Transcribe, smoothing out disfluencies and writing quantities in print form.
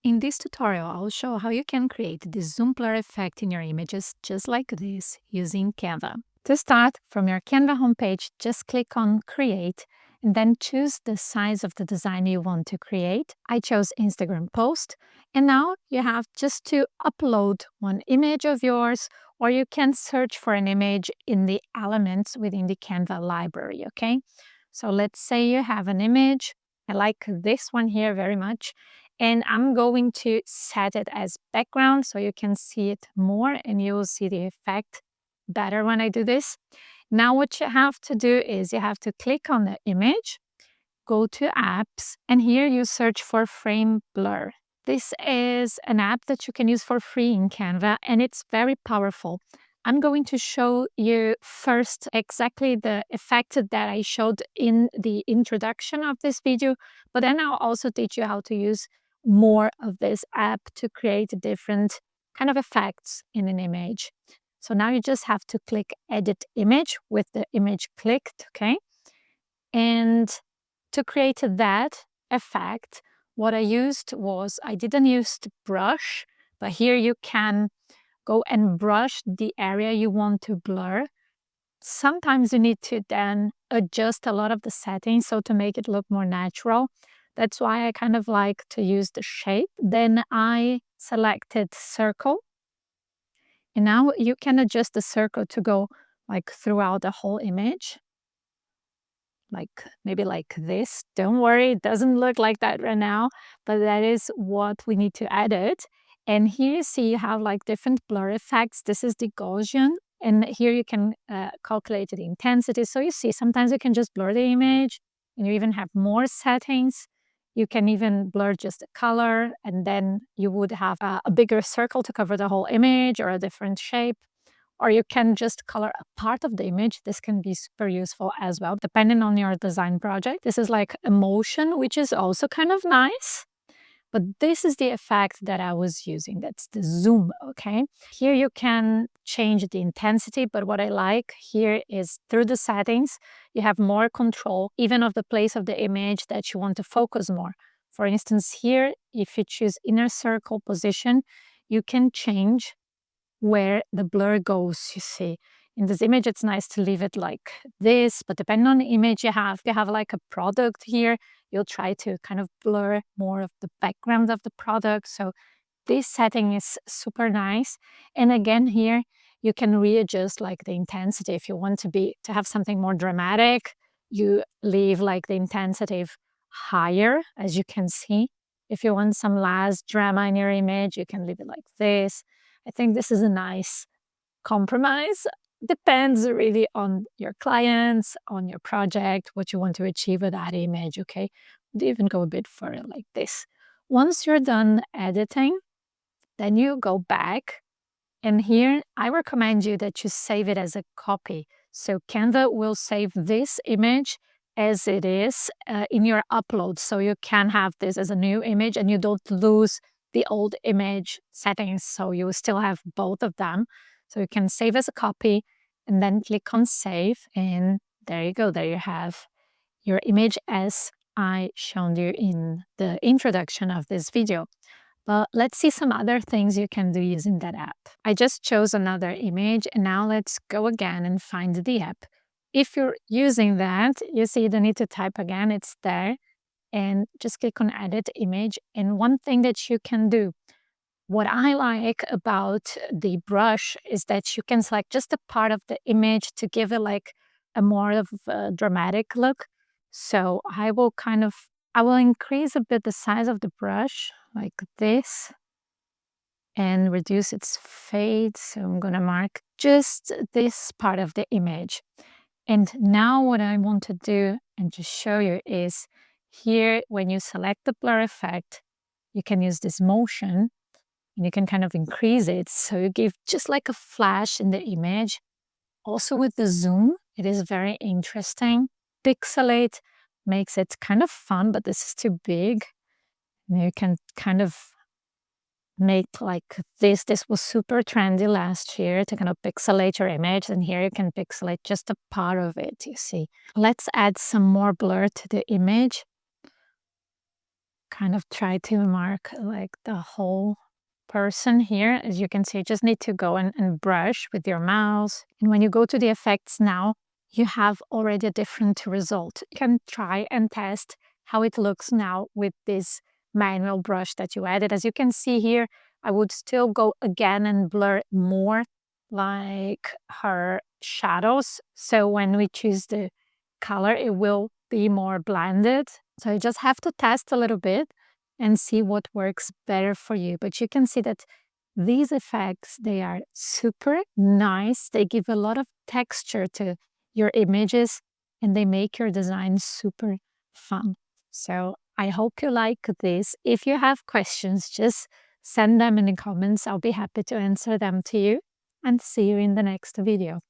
In this tutorial, I'll show how you can create the zoom blur effect in your images just like this using Canva. To start, from your Canva homepage, just click on Create and then choose the size of the design you want to create. I chose Instagram post, and now you have just to upload one image of yours, or you can search for an image in the elements within the Canva library, okay? So let's say you have an image. I like this one here very much. And I'm going to set it as background so you can see it more and you'll see the effect better when I do this. Now what you have to do is you have to click on the image, go to apps, and here you search for frame blur. This is an app that you can use for free in Canva, and it's very powerful. I'm going to show you first exactly the effect that I showed in the introduction of this video, but then I'll also teach you how to use more of this app to create different kind of effects in an image. So now you just have to click Edit Image with the image clicked, okay? And to create that effect, what I used was, I didn't use the brush, but here you can go and brush the area you want to blur. Sometimes you need to then adjust a lot of the settings so to make it look more natural. That's why I kind of like to use the shape. Then I selected circle. And now you can adjust the circle to go like throughout the whole image. Like maybe like this. Don't worry, it doesn't look like that right now, but that is what we need to edit. And here you see you have like different blur effects. This is the Gaussian, and here you can calculate the intensity. So you see, sometimes you can just blur the image, and you even have more settings. You can even blur just the color, and then you would have a bigger circle to cover the whole image or a different shape. Or you can just color a part of the image. This can be super useful as well, depending on your design project. This is like a motion, which is also kind of nice. But this is the effect that I was using. That's the zoom, okay? Here you can change the intensity, but what I like here is through the settings, you have more control, even of the place of the image that you want to focus more. For instance, here, if you choose inner circle position, you can change where the blur goes, you see. In this image, it's nice to leave it like this, but depending on the image you have like a product here, you'll try to kind of blur more of the background of the product. So this setting is super nice. And again, here you can readjust like the intensity. If you want to have something more dramatic, you leave like the intensity higher, as you can see. If you want some less drama in your image, you can leave it like this. I think this is a nice compromise. Depends really on your clients, on your project, what you want to achieve with that image, okay? Would even go a bit further like this. Once you're done editing, then you go back, and here I recommend you that you save it as a copy. So Canva will save this image as it is in your upload. So you can have this as a new image and you don't lose the old image settings. So you still have both of them. So you can save as a copy and then click on save. And there you go. There you have your image as I shown you in the introduction of this video. But let's see some other things you can do using that app. I just chose another image, and now let's go again and find the app. If you're using that, you see you don't need to type again, it's there. And just click on Edit Image. And one thing that you can do, what I like about the brush is that you can select just a part of the image to give it like a more of a dramatic look. So I will increase a bit the size of the brush like this and reduce its fade. So I'm going to mark just this part of the image. And now what I want to do and just show you is here, when you select the blur effect, you can use this motion and you can kind of increase it. So you give just like a flash in the image. Also with the zoom, it is very interesting. Pixelate makes it kind of fun, but this is too big. And you can kind of make like this. This was super trendy last year to kind of pixelate your image. And here you can pixelate just a part of it, you see. Let's add some more blur to the image. kind of try to mark like the whole person here. As you can see, you just need to go and brush with your mouse. And when you go to the effects now, you have already a different result. You can try and test how it looks now with this manual brush that you added. As you can see here, I would still go again and blur more like her shadows. So when we choose the color, it will be more blended. So you just have to test a little bit and see what works better for you. But you can see that these effects, they are super nice. They give a lot of texture to your images and they make your design super fun. So I hope you like this. If you have questions, just send them in the comments. I'll be happy to answer them to you, and see you in the next video.